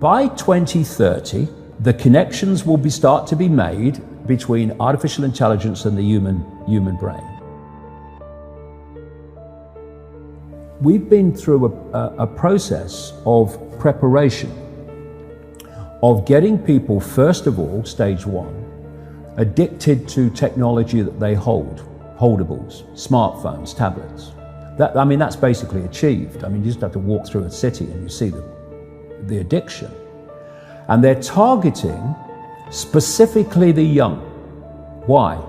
by 2030, the connections will start to be made between artificial intelligence and the human brain. We've been through a process of preparation, of getting people, first of all, stage one, addicted to technology that they hold, holdables, smartphones, tablets. That's basically achieved. You just have to walk through a city and you see the addiction. And they're targeting specifically the young. Why?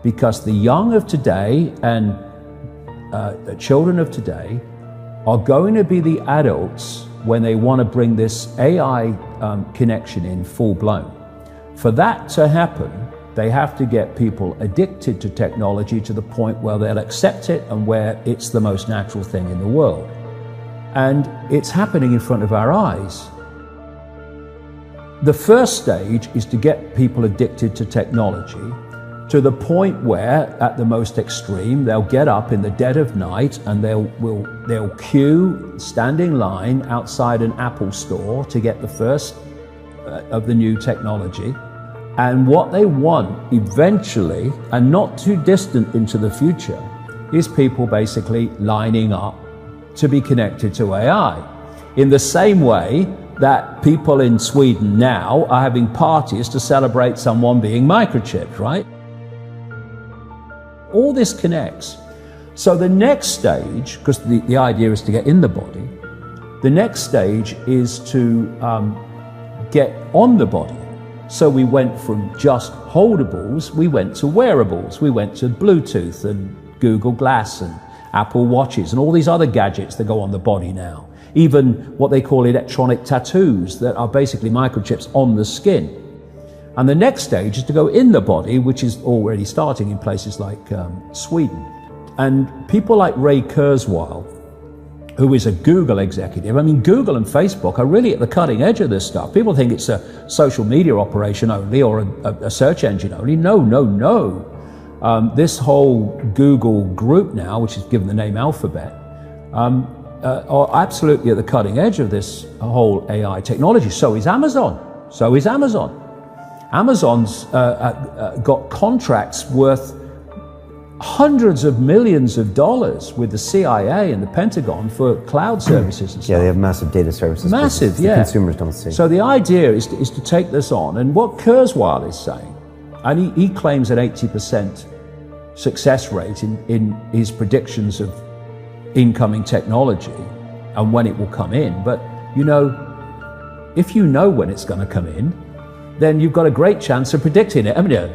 Because the young of today and the children of today are going to be the adults when they want to bring this AI connection in full blown. For that to happen, they have to get people addicted to technology to the point where they'll accept it and where it's the most natural thing in the world. And it's happening in front of our eyes. The first stage is to get people addicted to technology to the point where, at the most extreme, they'll get up in the dead of night and they'll queue, stand in line outside an Apple store to get the first of the new technology. And what they want eventually, and not too distant into the future, is people basically lining up to be connected to AI. In the same way that people in Sweden now are having parties to celebrate someone being microchipped, right? All this connects. So the next stage, because the idea is to get in the body, the next stage is to get on the body. So we went from just holdables, we went to wearables, we went to Bluetooth and Google Glass and Apple Watches and all these other gadgets that go on the body now. Even what they call electronic tattoos that are basically microchips on the skin. And the next stage is to go in the body, which is already starting in places like Sweden. And people like Ray Kurzweil, who is a Google executive. Google and Facebook are really at the cutting edge of this stuff. People think it's a social media operation only or a search engine only. No. This whole Google group now, which is given the name Alphabet, are absolutely at the cutting edge of this whole AI technology. So is Amazon. Amazon's got contracts worth hundreds of millions of dollars with the CIA and the Pentagon for cloud services and stuff. Yeah, they have massive data services. Massive, yeah. The consumers don't see. So the idea is to take this on. And what Kurzweil is saying, and he claims an 80% success rate in his predictions of incoming technology and when it will come in. But, if you know when it's going to come in, then you've got a great chance of predicting it, haven't you?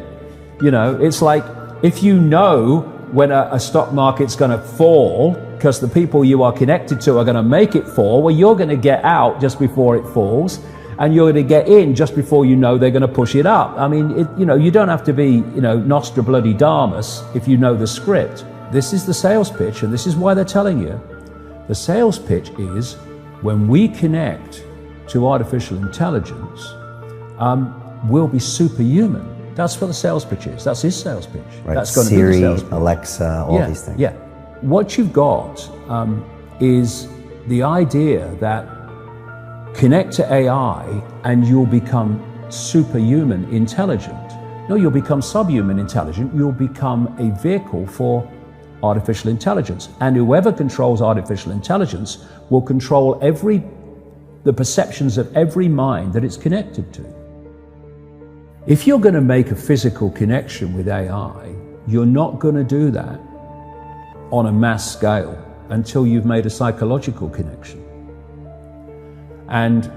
It's like, if you know when a stock market's going to fall because the people you are connected to are going to make it fall, well, you're going to get out just before it falls, and you're going to get in just before you know they're going to push it up. You don't have to be, Nostradamus if you know the script. This is the sales pitch, and this is why they're telling you. The sales pitch is, when we connect to artificial intelligence, we'll be superhuman. That's what the sales pitch is. That's his sales pitch. Right. That's going Siri, to be the sales pitch. Alexa, all these things. Yeah. What you've got is the idea that connect to AI and you'll become superhuman intelligent. No, you'll become subhuman intelligent. You'll become a vehicle for artificial intelligence. And whoever controls artificial intelligence will control the perceptions of every mind that it's connected to. If you're going to make a physical connection with AI, you're not going to do that on a mass scale until you've made a psychological connection. And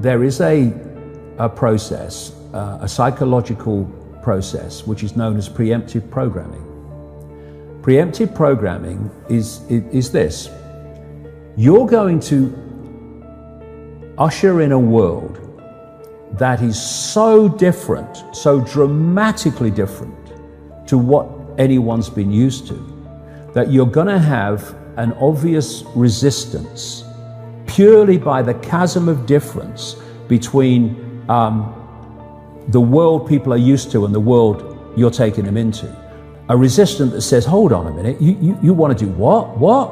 there is a process, a psychological process, which is known as preemptive programming. Preemptive programming is this. You're going to usher in a world that is so different, so dramatically different to what anyone's been used to, that you're going to have an obvious resistance purely by the chasm of difference between the world people are used to and the world you're taking them into. A resistance that says, hold on a minute, you want to do what? What?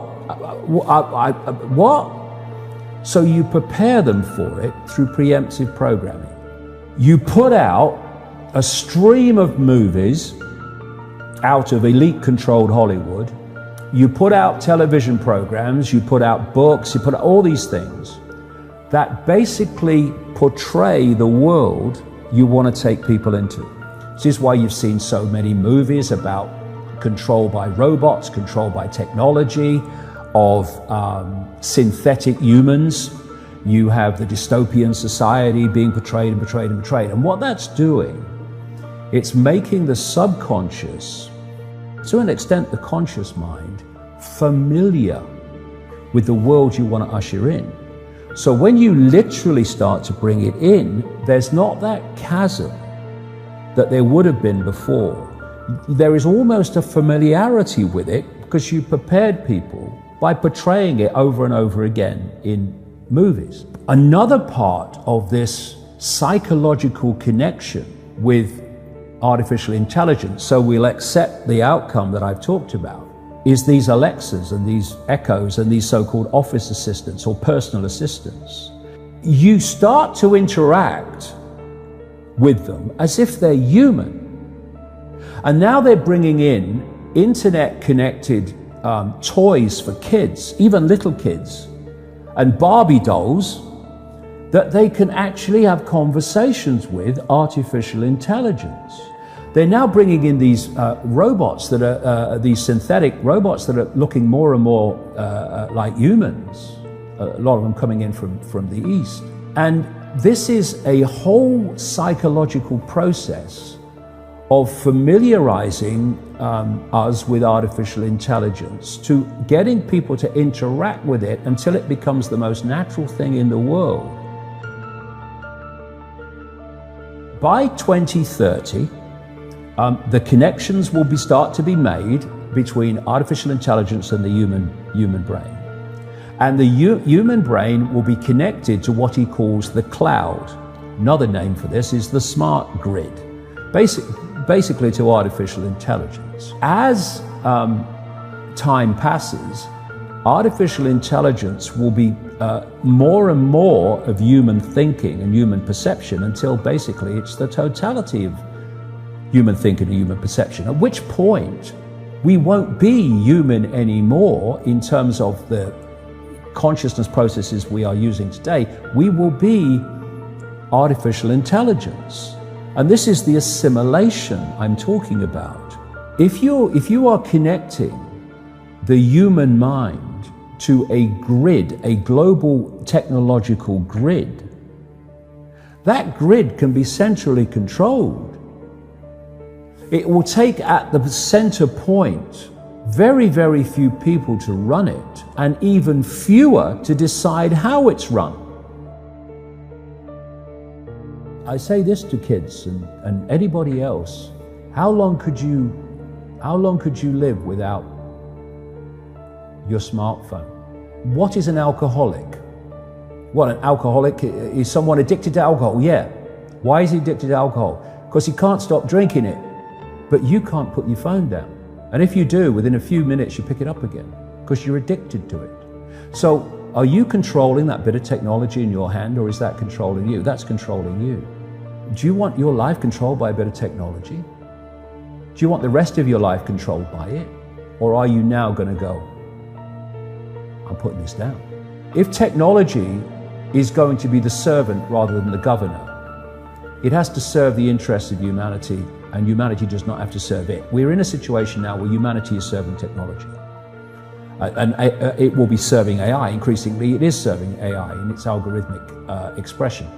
So you prepare them for it through preemptive programming. You put out a stream of movies out of elite-controlled Hollywood. You put out television programs, you put out books, you put out all these things that basically portray the world you want to take people into. This is why you've seen so many movies about control by robots, control by technology, of synthetic humans. You have the dystopian society being portrayed and portrayed and portrayed. And what that's doing, it's making the subconscious, to an extent the conscious mind, familiar with the world you want to usher in. So when you literally start to bring it in, there's not that chasm that there would have been before. There is almost a familiarity with it because you prepared people by portraying it over and over again in movies. Another part of this psychological connection with artificial intelligence, so we'll accept the outcome that I've talked about, is these Alexas and these Echoes and these so-called office assistants or personal assistants. You start to interact with them as if they're human. And now they're bringing in internet-connected toys for kids, even little kids, and Barbie dolls that they can actually have conversations with artificial intelligence. They're now bringing in these robots that are, these synthetic robots that are looking more and more like humans, a lot of them coming in from the East. And this is a whole psychological process of familiarizing us with artificial intelligence, to getting people to interact with it until it becomes the most natural thing in the world. By 2030, the connections will start to be made between artificial intelligence and the human brain. And the human brain will be connected to what he calls the cloud. Another name for this is the smart grid, basically to artificial intelligence. As time passes, artificial intelligence will be more and more of human thinking and human perception until basically it's the totality of human thinking and human perception, at which point we won't be human anymore in terms of the consciousness processes we are using today. We will be artificial intelligence. And this is the assimilation I'm talking about. If you are connecting the human mind to a grid, a global technological grid, that grid can be centrally controlled. It will take at the center point very, very few people to run it, and even fewer to decide how it's run. I say this to kids and anybody else: how long could you live without your smartphone? What is an alcoholic? What, an alcoholic is someone addicted to alcohol? Yeah. Why is he addicted to alcohol? Because he can't stop drinking it. But you can't put your phone down. And if you do, within a few minutes you pick it up again because you're addicted to it. So are you controlling that bit of technology in your hand, or is that controlling you? That's controlling you. Do you want your life controlled by a bit of technology? Do you want the rest of your life controlled by it? Or are you now going to go, I'm putting this down? If technology is going to be the servant rather than the governor, it has to serve the interests of humanity, and humanity does not have to serve it. We're in a situation now where humanity is serving technology. And it will be serving AI. Increasingly, it is serving AI in its algorithmic expression.